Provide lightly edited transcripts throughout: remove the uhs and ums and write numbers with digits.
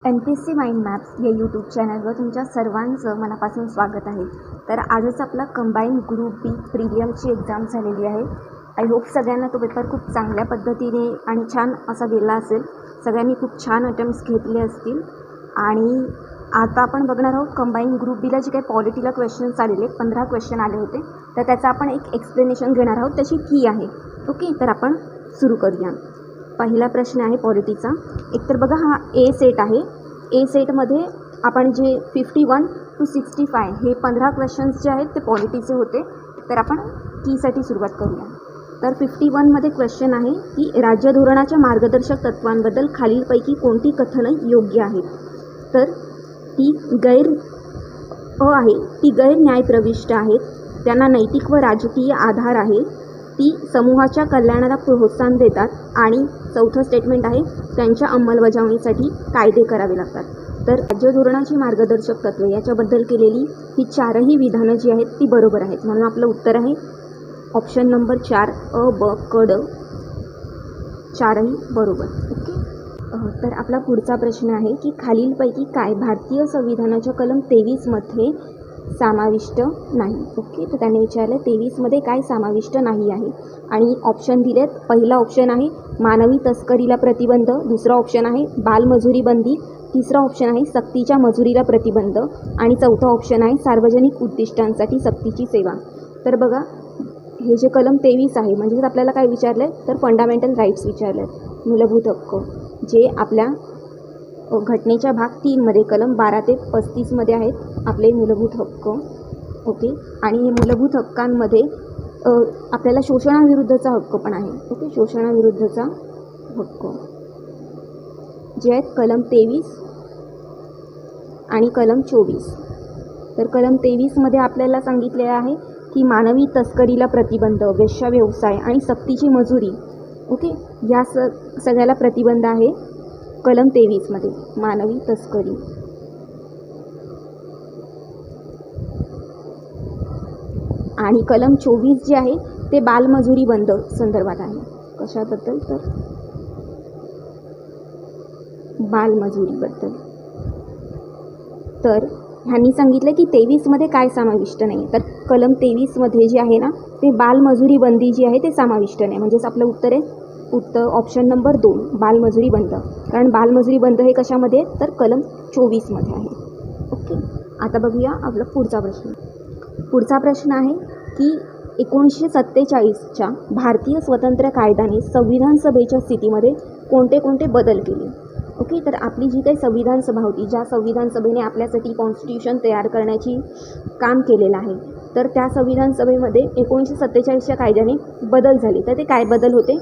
NPSC mind maps या YouTube चॅनलवर तुमच्या सर्वांचं मनापासून स्वागत आहे. तर आजच आपला कंबाईन ग्रुप बी प्रीलियमची एक्झाम झालेली आहे. आय होप सगळ्यांना तो पेपर खूप चांगल्या पद्धतीने आणि छान असा गेला असेल. सगळ्यांनी खूप छान अटेम्प्ट्स घेतले असतील. आणि आता आपण बघणार आहोत कंबाईन ग्रुप बीला जे काही पॉलिटीला क्वेश्चन्स आलेले 15 क्वेश्चन आले होते, तर त्याचं आपण एक एक्सप्लेनेशन घेणार आहोत. त्याची की आहे. ओके, तर आपण सुरू करूया. पहिला प्रश्न आहे पॉलिटीचा. एकतर बघा, हा ए सेट आहे. ए सेटमध्ये आपण जे 51 to 65 हे 15 क्वेश्चन्स जे आहेत ते पॉलिटीचे होते. तर आपण कीसाठी सुरुवात करूया. तर 51मध्ये क्वेश्चन आहे की राज्य धोरणाच्या मार्गदर्शक तत्वांबद्दल खालीलपैकी कोणती कथनं योग्य आहेत. तर ती गैर न्यायप्रविष्ट आहेत, त्यांना नैतिक व राजकीय आधार आहे, ती समूहाच्या कल्याणाला प्रोत्साहन देतात, आणि चौथं स्टेटमेंट आहे त्यांच्या अंमलबजावणीसाठी कायदे करावे लागतात. तर राज्य धोरणाची मार्गदर्शक तत्वे याच्याबद्दल केलेली ही चारही विधानं जी आहेत ती बरोबर आहेत. म्हणून आपलं उत्तर आहे ऑप्शन नंबर 4 अ, ब, क, ड चारही बरोबर. ओके, तर आपला पुढचा प्रश्न आहे की खालीलपैकी काय भारतीय संविधानाच्या कलम 23मध्ये समाविष्ट नाही. ओके, तर त्याने विचारलं 23मध्ये काय समाविष्ट नाही आहे, आणि ऑप्शन दिलेत. पहिला ऑप्शन आहे मानवी तस्करीला प्रतिबंध, दुसरा ऑप्शन आहे बालमजुरी बंदी, तिसरा ऑप्शन आहे सक्तीच्या मजुरीला प्रतिबंध, आणि चौथा ऑप्शन आहे सार्वजनिक उद्दिष्टांसाठी सक्तीची सेवा. तर बघा, हे जे कलम 23 आहे म्हणजेच आपल्याला काय विचारलं आहे, तर फंडामेंटल राईट्स विचारले आहेत, मूलभूत हक्क, जे आपल्या घटनेच्या भाग 3मध्ये कलम 12 ते 35मध्ये आहेत आपले मूलभूत हक्क. ओके, आणि हे मूलभूत हक्कांमध्ये आपल्याला शोषणाविरुद्धचा हक्क पण आहे. ओके, शोषणाविरुद्धचा हक्क जे आहेत कलम 23 आणि कलम 24. तर कलम 23मध्ये आपल्याला सांगितले आहे की मानवी तस्करीला प्रतिबंध, वेश्या व्यवसाय आणि सक्तीची मजुरी, ओके, या सगळ्याला प्रतिबंध आहे कलम 23मध्ये, मानवी तस्करी. आणि कलम 24 जे आहे ते बालमजुरी बंद संदर्भात आहे. कशाबद्दल, तर बालमजुरीबद्दल. तर ह्यांनी सांगितलं की 23मध्ये काय समाविष्ट नाही. तर कलम 23मध्ये जे आहे ना ते बालमजुरी बंदी जी आहे ते समाविष्ट नाही. म्हणजेच आपलं उत्तर आहे ऑप्शन नंबर 2 बालमजुरी बंद. कारण बालमजुरी बंद हे कशामध्ये, तर कलम 24मध्ये आहे. ओके, आता बघूया आपला पुढचा प्रश्न. पुढचा प्रश्न आहे की 1947च्या भारतीय स्वतंत्र कायद्याने संविधान सभेच्या स्थितीमध्ये कोणते कोणते बदल केले. ओके, तर आपली जी काही संविधान सभा होती, ज्या संविधान सभेने आपल्यासाठी कॉन्स्टिट्यूशन तयार करण्याची काम केलेलं आहे, तर त्या संविधान सभेमध्ये 1947च्या कायद्याने बदल झाले. तर ते काय बदल होते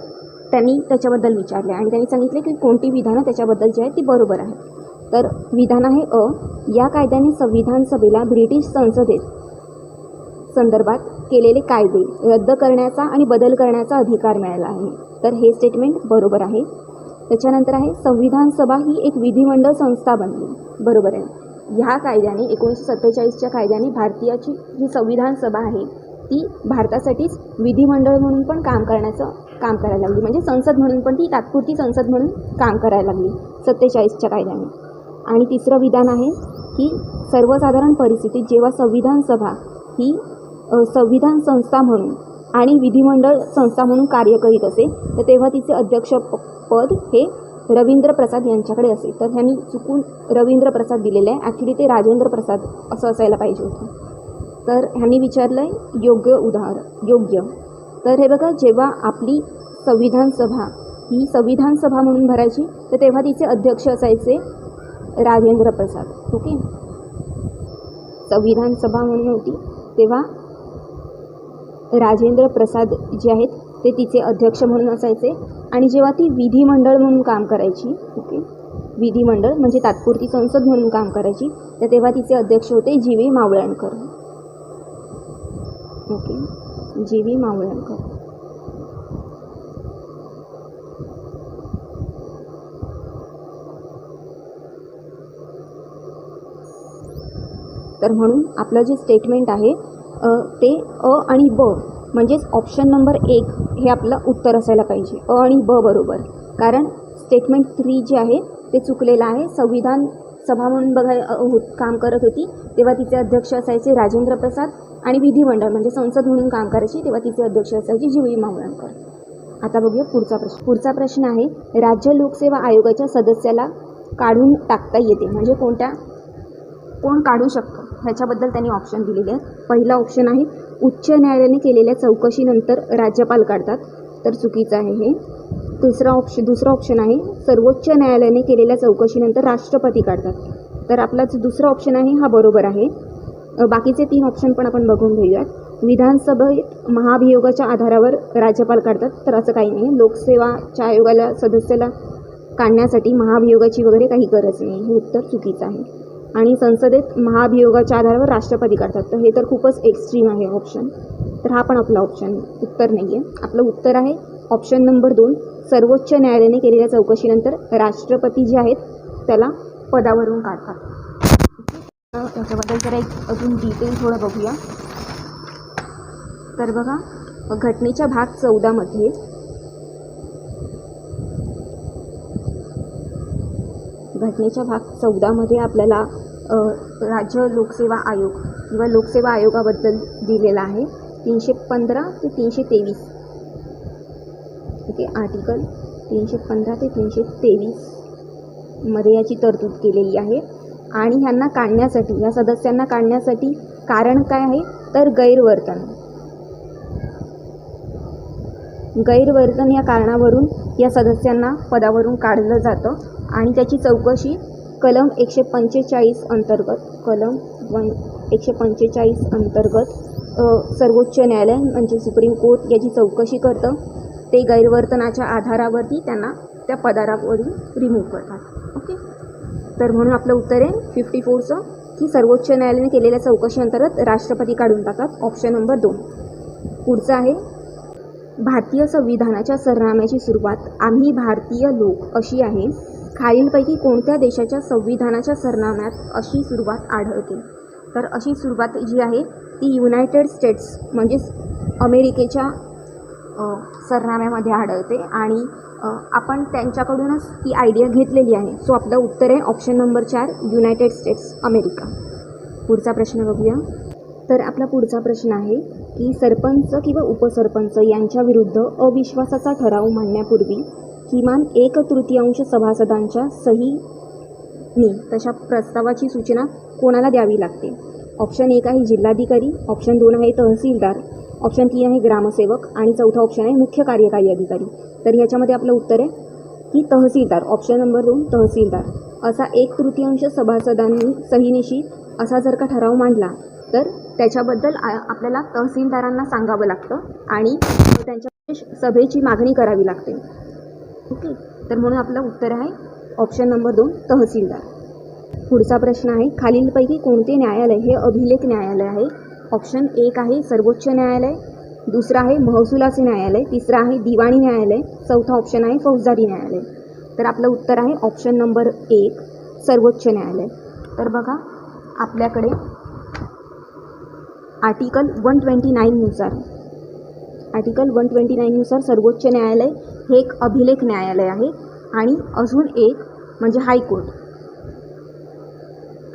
त्यांनी त्याच्याबद्दल विचारले, आणि त्यांनी सांगितले की कोणती विधानं त्याच्याबद्दल जी आहेत ती बरोबर आहे. तर विधान आहे अ, या कायद्याने संविधान सभेला ब्रिटिश संसदेत संदर्भात केलेले कायदे रद्द करण्याचा आणि बदल करण्याचा अधिकार मिळाला आहे. तर हे स्टेटमेंट बरोबर आहे. त्याच्यानंतर आहे संविधान सभा ही एक विधिमंडळ संस्था बनली. बरोबर आहे. ह्या कायद्याने 1947च्या कायद्याने भारतीयाची जी संविधान सभा आहे ती भारतासाठीच विधिमंडळ म्हणून पण काम करायला लागली. म्हणजे संसद म्हणून पण ती तात्पुरती संसद म्हणून काम करायला लागली 47च्या कायद्याने. आणि तिसरं विधान आहे की सर्वसाधारण परिस्थितीत जेव्हा संविधान सभा ही संविधान संस्था म्हणून आणि विधिमंडळ संस्था म्हणून कार्य करीत असे, तर तेव्हा तिचे अध्यक्षपद हे रवींद्र प्रसाद यांच्याकडे असे. तर ह्यांनी चुकून रवींद्र प्रसाद दिलेलं आहे, ॲक्च्युली ते राजेंद्र प्रसाद असं असायला पाहिजे होतं. तर ह्यांनी विचारलं आहे योग्य. तर हे बघा, जेव्हा आपली संविधान सभा ही संविधान सभा म्हणून भरायची, तर तेव्हा तिचे अध्यक्ष असायचे राजेंद्र प्रसाद. ओके, संविधान सभा म्हणून होती तेव्हा राजेंद्र प्रसाद जे आहेत ते तिचे अध्यक्ष म्हणून असायचे. आणि जेव्हा ती विधिमंडळ म्हणून काम करायची, ओके, विधिमंडळ म्हणजे तात्पुरती संसद म्हणून काम करायची, तर तेव्हा तिचे अध्यक्ष होते जी.व्ही. मावळणकर. ओके, जी.व्ही. मावळणकर. तर म्हणून आपलं जे स्टेटमेंट आहे ते अ आणि ब म्हणजेच ऑप्शन नंबर 1 हे आपलं उत्तर असायला पाहिजे. अ आणि ब बरोबर. कारण स्टेटमेंट 3 जे आहे ते चुकलेलं आहे. संविधान सभा म्हणून काम करत होती तेव्हा तिचे अध्यक्ष असायचे राजेंद्र प्रसाद आणि विधिमंडळ म्हणजे संसद म्हणून काम करायची तेव्हा तिचे अध्यक्ष असायचे जीवी मावळणकर. आता बघूया पुढचा प्रश्न. पुढचा प्रश्न आहे, राज्य लोकसेवा आयोगाच्या सदस्याला काढून टाकता येते म्हणजे कोण काढू शकतो ह्याच्याबद्दल त्यांनी ऑप्शन दिलेले आहेत. पहिला ऑप्शन आहे उच्च न्यायालयाने केलेल्या चौकशीनंतर राज्यपाल काढतात, तर चुकीचं आहे हे. दुसरा ऑप्शन आहे सर्वोच्च न्यायालयाने केलेल्या चौकशीनंतर राष्ट्रपती काढतात, तर आपला जो दुसरा ऑप्शन आहे हा बरोबर आहे. बाकीचे 3 ऑप्शन पण आपण बघून घेऊयात. विधानसभेत महाभियोगाच्या आधारावर राज्यपाल काढतात, तर असं काही नाही. लोकसेवाच्या आयोगाला सदस्याला काढण्यासाठी महाभियोगाची वगैरे काही गरज नाही, हे उत्तर चुकीचं आहे. आणि संसदेत महाभियोगाच्या आधारावर राष्ट्रपती काढतात, तर हे तर खूपच एक्स्ट्रीम आहे ऑप्शन, तर हा पण आपला उत्तर नाही आहे. आपलं उत्तर आहे ऑप्शन नंबर 2, सर्वोच्च न्यायालयाने केलेल्या चौकशीनंतर राष्ट्रपती जे आहेत त्याला पदावरून काढतात. याच्याबद्दल जरा एक अजून डिटेल थोडं बघूया. तर बघा, घटनेच्या भाग 14मध्ये आपल्याला राज्य लोकसेवा आयोग किंवा लोकसेवा आयोगाबद्दल दिलेला आहे 315 ते 323. ओके, आर्टिकल 315 ते 323 मध्ये याची तरतूद केलेली आहे. आणि ह्यांना काढण्यासाठी, या सदस्यांना काढण्यासाठी कारण काय आहे तर गैरवर्तन या कारणावरून या सदस्यांना पदावरून काढलं जातं. आणि त्याची चौकशी कलम 145 अंतर्गत सर्वोच्च न्यायालय म्हणजे सुप्रीम कोर्ट याची चौकशी करतं. ते गैरवर्तनाच्या आधारावरती त्यांना त्या पदावरून रिमूव्ह करतात. ओके, तर म्हणून आपलं उत्तर आहे 54चं की सर्वोच्च न्यायालयाने केलेल्या चौकशी अंतर्गत राष्ट्रपती काढून टाकतात, ऑप्शन नंबर 2. पुढचं आहे, भारतीय संविधानाच्या सरनाम्याची सुरुवात आम्ही भारतीय लोक अशी आहे. खालीलपैकी कोणत्या देशाच्या संविधानाच्या सरनाम्यात अशी सुरुवात आढळते? तर अशी सुरुवात जी आहे ती युनायटेड स्टेट्स म्हणजेच अमेरिकेच्या सरनाम्यामध्ये आढळते आणि आपण त्यांच्याकडूनच ती आयडिया घेतलेली आहे. सो आपलं उत्तर आहे option number 4, United states America. पुढचा प्रश्न बघूया. तर आपला पुढचा प्रश्न आहे की सरपंच किंवा उपसरपंच यांच्या विरुद्ध अविश्वासाचा ठराव मांडण्यापूर्वी किमान 1/3 सभासदांच्या सहीनी तशा प्रस्तावाची सूचना कोणाला द्यावी लागते? ऑप्शन 1 आहे जिल्हाधिकारी, ऑप्शन 2 आहे तहसीलदार, ऑप्शन 3 आहे ग्रामसेवक आणि चौथा ऑप्शन आहे मुख्य कार्यकारी अधिकारी. तर ह्याच्यामध्ये आपलं उत्तर आहे की तहसीलदार, ऑप्शन नंबर 2 तहसीलदार. असा 1/3 सभासदांनी सहीनिशी असा जर का ठराव मांडला तर त्याच्याबद्दल आपल्याला तहसीलदारांना सांगावं लागतं आणि त्यांच्या सभेची मागणी करावी लागते. ओके, तर म्हणून आपलं उत्तर आहे ऑप्शन नंबर 2 तहसीलदार. पुढचा प्रश्न आहे, खालीलपैकी कोणते न्यायालय हे अभिलेख न्यायालय आहे? ऑप्शन 1 आहे सर्वोच्च न्यायालय, दुसरा आहे महसुलाचे न्यायालय, तिसरा आहे दिवाणी न्यायालय, चौथा ऑप्शन आहे फौजदारी न्यायालय. तर आपलं उत्तर आहे ऑप्शन नंबर 1 सर्वोच्च न्यायालय. तर बघा, आपल्याकडे आर्टिकल 129 नुसार सर्वोच्च न्यायालय हे एक अभिलेख न्यायालय आहे. आणि अजून एक म्हणजे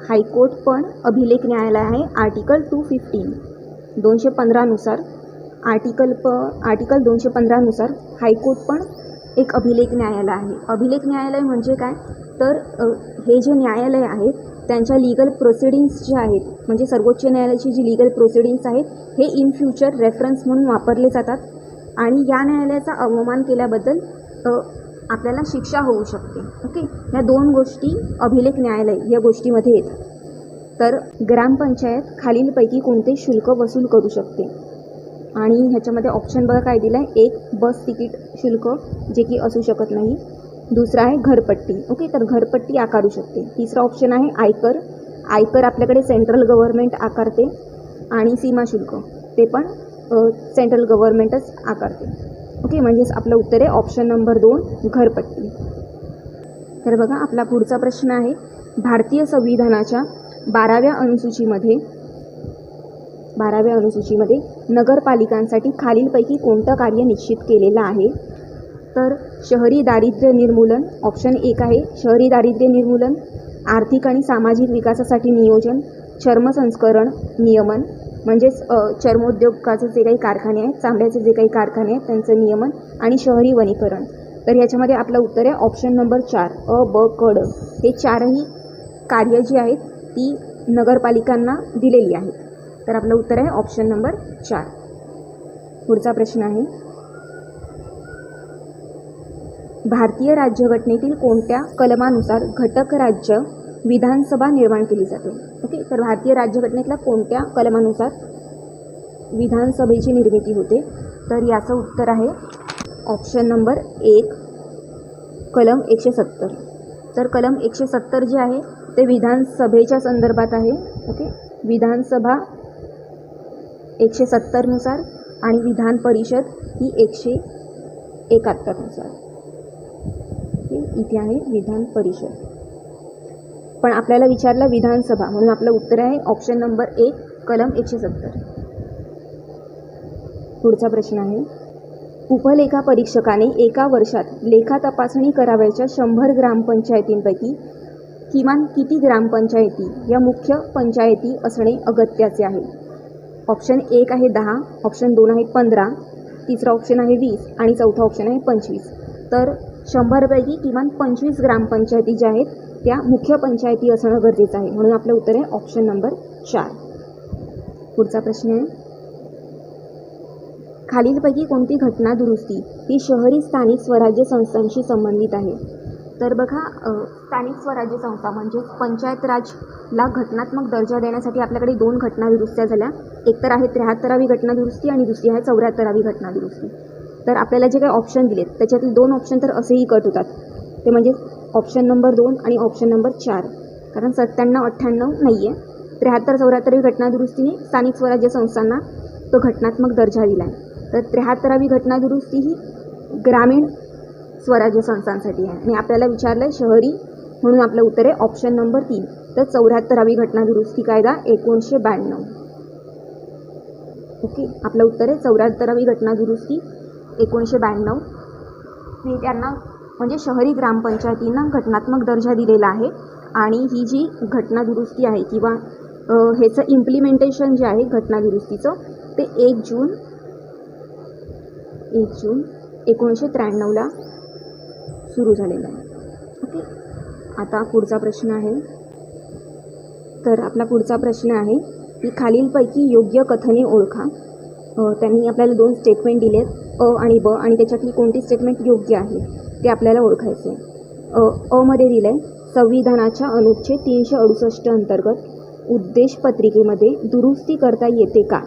हायकोर्ट पण अभिलेख न्यायालय आहे. आर्टिकल 215 नुसार आर्टिकल 215 नुसार हायकोर्ट पण एक अभिलेख न्यायालय आहे. अभिलेख न्यायालय म्हणजे काय तर हे जे न्यायालय आहेत त्यांच्या लीगल प्रोसिडिंग्स जे आहेत म्हणजे सर्वोच्च न्यायालयाची जी लीगल प्रोसिडिंग्स आहेत हे इन फ्युचर रेफरन्स म्हणून वापरले जातात आणि या न्यायालयाचा अवमान केल्याबद्दल आपल्याला शिक्षा होऊ शकते. ओके, ह्या 2 गोष्टी अभिलेख न्यायालय या गोष्टीमध्ये येतात. तर ग्रामपंचायत खालीलपैकी कोणते शुल्क वसूल करू शकते? आणि ह्याच्यामध्ये ऑप्शन बघा काय दिलं आहे. 1 बस तिकीट शुल्क जे की असू शकत नाही, दुसरा आहे घरपट्टी. ओके, तर घरपट्टी आकारू शकते. तिसरा ऑप्शन आहे आयकर आपल्याकडे सेंट्रल गव्हर्नमेंट आकारते आणि सीमा शुल्क ते पण सेंट्रल गव्हर्नमेंटच आकारते. ओके, म्हणजेच आपलं उत्तर आहे ऑप्शन नंबर 2 घरपट्टी. तर बघा, आपला पुढचा प्रश्न आहे, भारतीय संविधानाच्या 12व्या अनुसूचीमध्ये नगरपालिकांसाठी खालीलपैकी कोणतं कार्य निश्चित केलेलं आहे? तर शहरी दारिद्र्य निर्मूलन ऑप्शन 1 आहे शहरी दारिद्र्य निर्मूलन, आर्थिक आणि सामाजिक विकासासाठी नियोजन, चर्मसंस्करण नियमन म्हणजेच चर्मोद्योगाचे जे काही कारखाने आहेत, चामड्याचे जे काही कारखाने आहेत त्यांचं नियमन आणि शहरी वनीकरण. तर याच्यामध्ये आपलं उत्तर आहे ऑप्शन नंबर 4 अ, ब, क, ड. हे चारही कार्य जी आहेत ती नगरपालिकांना दिलेली आहेत. तर आपलं उत्तर आहे ऑप्शन नंबर 4. पुढचा प्रश्न आहे, भारतीय राज्यघटनेतील कोणत्या कलमानुसार घटक राज्य विधानसभा निर्माण केली जाते? ओके, तर भारतीय राज्यघटनेतल्या कोणत्या कलमानुसार विधानसभेची निर्मिती होते? तर याचं उत्तर आहे ऑप्शन नंबर 1 कलम 170. तर कलम 170 जे आहे ते विधानसभेच्या संदर्भात आहे. ओके, विधानसभा 170 नुसार आणि विधान परिषद ही 171 नुसार. इथे आहे विधान परिषद, पण आपल्याला विचारलं विधानसभा म्हणून आपलं उत्तर आहे ऑप्शन नंबर 1 कलम 170. पुढचा प्रश्न आहे, उपलेखा परीक्षकाने एका वर्षात लेखा तपासणी करावयाच्या 100 ग्रामपंचायतींपैकी किमान किती ग्रामपंचायती या मुख्य पंचायती असणे अगत्याचे आहे? ऑप्शन 1 आहे 10, ऑप्शन 2 आहे 15, तिसरा ऑप्शन आहे 20 आणि चौथा ऑप्शन आहे 25. तर 100 पैकी किमान 25 ग्रामपंचायती ज्या आहेत त्या मुख्य पंचायती असणं गरजेचं आहे म्हणून आपलं उत्तर आहे ऑप्शन नंबर 4. पुढचा प्रश्न आहे, खालीलपैकी कोणती घटना दुरुस्ती ही शहरी स्थानिक स्वराज्य संस्थांशी संबंधित आहे? तर बघा, स्थानिक स्वराज्य संस्था म्हणजे पंचायत राजला घटनात्मक दर्जा देण्यासाठी आपल्याकडे 2 घटना दुरुस्त्या झाल्या. एक तर आहे 73वी घटना दुरुस्ती आणि दुसरी आहे 74वी घटना दुरुस्ती. तर आपल्याला जे काही ऑप्शन दिलेत त्याच्यातील 2 ऑप्शन तर असेही कट होतात, ते म्हणजे ऑप्शन नंबर 2 आणि ऑप्शन नंबर 4. कारण 97-98 नाही आहे. 73-74वी घटना दुरुस्तीने स्थानिक स्वराज्य संस्थांना तो घटनात्मक दर्जा दिला आहे. तर 73वी घटना दुरुस्ती ही ग्रामीण स्वराज्य संस्थांसाठी आहे आणि आपल्याला विचारलं आहे शहरी म्हणून आपलं उत्तर आहे ऑप्शन नंबर 3. तर 74वी घटना दुरुस्ती कायदा 1992. ओके, आपलं उत्तर आहे 74वी घटना दुरुस्ती 1992. हे त्यांना म्हणजे शहरी ग्रामपंचायतींना घटनात्मक दर्जा दिलेला आहे आणि ही जी घटना दुरुस्ती आहे किंवा ह्याचं इम्प्लिमेंटेशन जे आहे घटना दुरुस्तीचं ते 1 जून 1993ला सुरू झालेलं आहे. ओके, आता पुढचा प्रश्न आहे, तर आपला पुढचा प्रश्न आहे की खालीलपैकी योग्य कथने ओळखा. त्यांनी आपल्याला 2 स्टेटमेंट दिलेत अ आणि ब आणि त्याच्यातली कोणती स्टेटमेंट योग्य आहे ते आपल्याला ओळखायचं आहे. अ मध्ये दिलं आहे संविधानाच्या अनुच्छेद 368 अंतर्गत उद्देश पत्रिकेमध्ये दुरुस्ती करता येते का?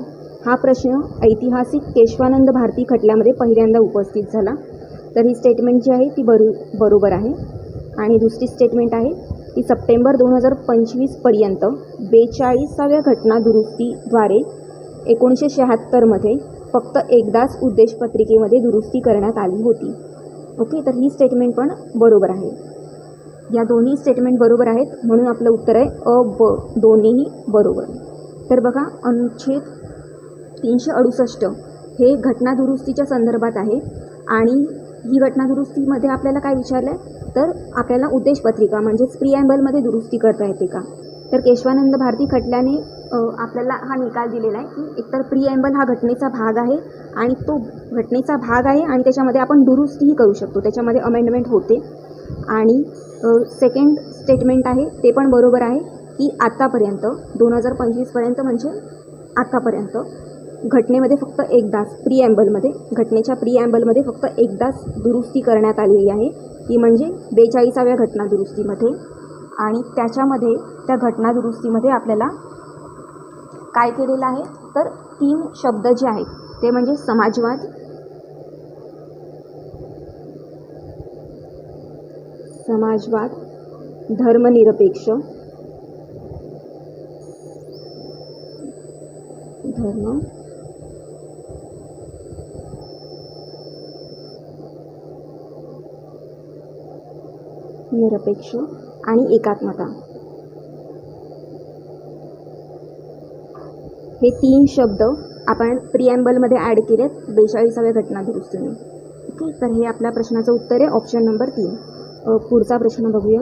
हा प्रश्न ऐतिहासिक केशवानंद भारती खटल्यामध्ये पहिल्यांदा उपस्थित झाला. तर ही स्टेटमेंट जी आहे ती बरोबर आहे. आणि दुसरी स्टेटमेंट आहे की सप्टेंबर 2025पर्यंत 42व्या घटना दुरुस्तीद्वारे 1976मध्ये फक्त एकदाच उद्देशपत्रिकेमध्ये दुरुस्ती करण्यात आली होती. ओके, तर ही स्टेटमेंट पण बरोबर आहे. या दोन्ही स्टेटमेंट बरोबर आहेत म्हणून आपलं उत्तर आहे अ, ब दोन्हीही बरोबर. तर बघा, अनुच्छेद 368 हे घटना दुरुस्तीच्या संदर्भात आहे आणि ही घटना दुरुस्तीमध्ये आपल्याला काय विचारलं आहे तर आपल्याला उद्देशपत्रिका म्हणजेच प्रिॲम्बलमध्ये दुरुस्ती करता येते का? तर केशवानंद भारती खटल्याने आपल्याला हा निकाल दिलेला आहे की एकतर प्रिॲम्बल हा घटनेचा भाग आहे आणि तो घटनेचा भाग आहे आणि त्याच्यामध्ये आपण दुरुस्तीही करू शकतो, त्याच्यामध्ये अमेंडमेंट होते. आणि सेकंड स्टेटमेंट आहे ते पण बरोबर आहे की आत्तापर्यंत 2025पर्यंत म्हणजे आत्तापर्यंत घटनेमध्ये फक्त एकदाच घटनेच्या प्रिॲम्बलमध्ये फक्त एकदाच दुरुस्ती करण्यात आलेली आहे, ती म्हणजे 42व्या घटना दुरुस्तीमध्ये. आणि त्याच्यामध्ये त्या घटना दुरुस्तीमध्ये आपल्याला काय केलेलं आहे तर 3 शब्द जे आहेत ते म्हणजे समाजवाद, धर्मनिरपेक्ष आणि एकात्मता हे 3 शब्द आपण प्रिॲम्बलमध्ये ॲड केलेत 42व्या घटना दुरुस्तीने. ओके, तर हे आपल्या प्रश्नाचं उत्तर आहे ऑप्शन नंबर 3. पुढचा प्रश्न बघूया.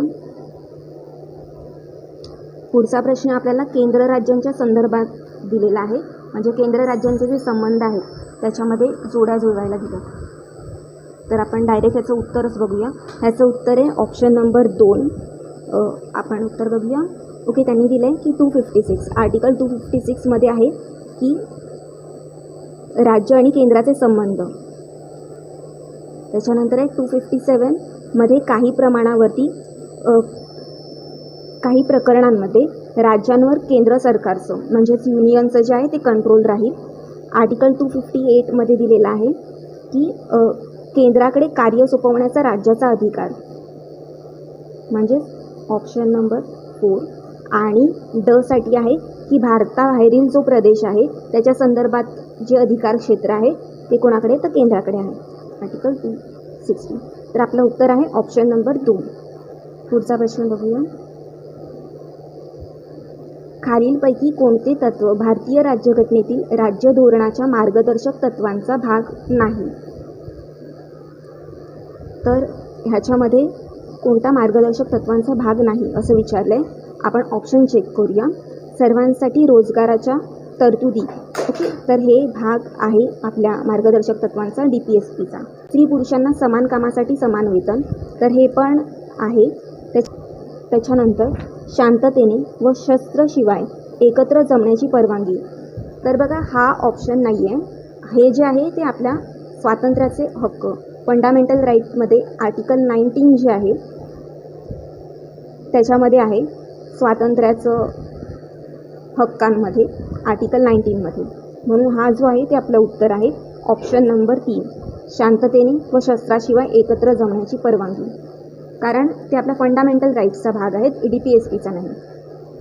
पुढचा प्रश्न आपल्याला केंद्र राज्यांच्या संदर्भात दिलेला आहे, म्हणजे केंद्र राज्यांचे जे संबंध आहेत त्याच्यामध्ये जोड्या जुळवायला दिल्यात. तर आपण डायरेक्ट ह्याचं उत्तरच बघूया. ह्याचं उत्तर आहे ऑप्शन नंबर 2. आपण उत्तर बघूया. ओके, त्यांनी दिलं आहे की 256 आर्टिकल 256मध्ये आहे की राज्य आणि केंद्राचे संबंध. त्याच्यानंतर आहे 257मध्ये काही प्रमाणावरती काही प्रकरणांमध्ये राज्यांवर केंद्र सरकारचं म्हणजेच युनियनचं जे आहे ते कंट्रोल राहील. आर्टिकल 258मध्ये दिलेलं आहे की केंद्राकडे कार्य सोपवण्याचा राज्याचा अधिकार, म्हणजेच ऑप्शन नंबर 4. आणि साठी आहे की भारताबाहेरील जो प्रदेश आहे त्याच्या संदर्भात जे अधिकार क्षेत्र आहे ते कोणाकडे, तर केंद्राकडे आहे, आर्टिकल 260. तर आपलं उत्तर आहे ऑप्शन नंबर 2. पुढचा प्रश्न बघूया. खालीलपैकी कोणते तत्व भारतीय राज्यघटनेतील राज्य धोरणाच्या मार्गदर्शक तत्वांचा भाग नाही? तर ह्याच्यामध्ये कोणता मार्गदर्शक तत्वांचा भाग नाही असं विचारलं आहे. आपण ऑप्शन चेक करूया. सर्वांसाठी रोजगाराच्या तरतुदी, ओके, तर हे भाग आहे आपल्या मार्गदर्शक तत्वांचा DPSPचा. स्त्री पुरुषांना समान कामासाठी समान वेतन, तर हे पण आहे. त्याच्यानंतर शांततेने व शस्त्रशिवाय एकत्र जमण्याची परवानगी. तर बघा हा ऑप्शन नाही आहे. हे जे आहे ते आपल्या स्वातंत्र्याचे हक्क, फंडामेंटल राईटमध्ये आर्टिकल 19 जे आहे त्याच्यामध्ये आहे, स्वातंत्र्याचं हक्कांमध्ये आर्टिकल 19मध्ये. म्हणून हा जो आहे ते आपलं उत्तर आहे ऑप्शन नंबर 3. शांततेने व शस्त्राशिवाय एकत्र जमण्याची परवानगी, कारण ते आपल्या फंडामेंटल राईट्सचा भाग आहेत, DPSPचा नाही.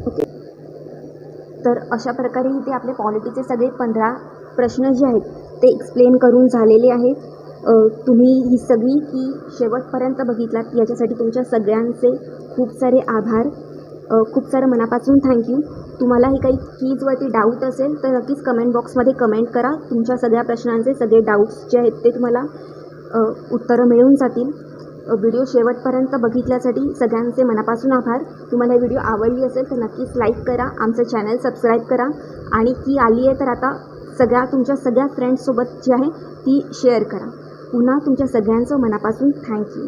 ओके, तर अशा प्रकारे इथे आपले पॉलिटीचे सगळे 15 प्रश्न जे आहेत ते एक्सप्लेन करून झालेले आहेत. तुम्ही ही सगळी की शेवटपर्यंत बघितलात याच्यासाठी तुमच्या सगळ्यांचे खूप सारे आभार. खूप सारं मनापासून थँक्यू. तुम्हालाही काही कीजवरती डाऊट असेल तर नक्कीच कमेंट बॉक्समध्ये कमेंट करा. तुमच्या सगळ्या प्रश्नांचे सगळे डाऊट्स जे आहेत ते तुम्हाला उत्तरं मिळून जातील. व्हिडिओ शेवटपर्यंत बघितल्यासाठी सगळ्यांचे मनापासून आभार. तुम्हाला व्हिडिओ आवडली असेल तर नक्कीच लाईक करा, आमचं चॅनल सबस्क्राईब करा आणि की आली आहे तर आता तुमच्या सगळ्या फ्रेंड्ससोबत जी आहे ती शेअर करा. पुन्हा तुमच्या सगळ्यांचं मनापासून थँक्यू.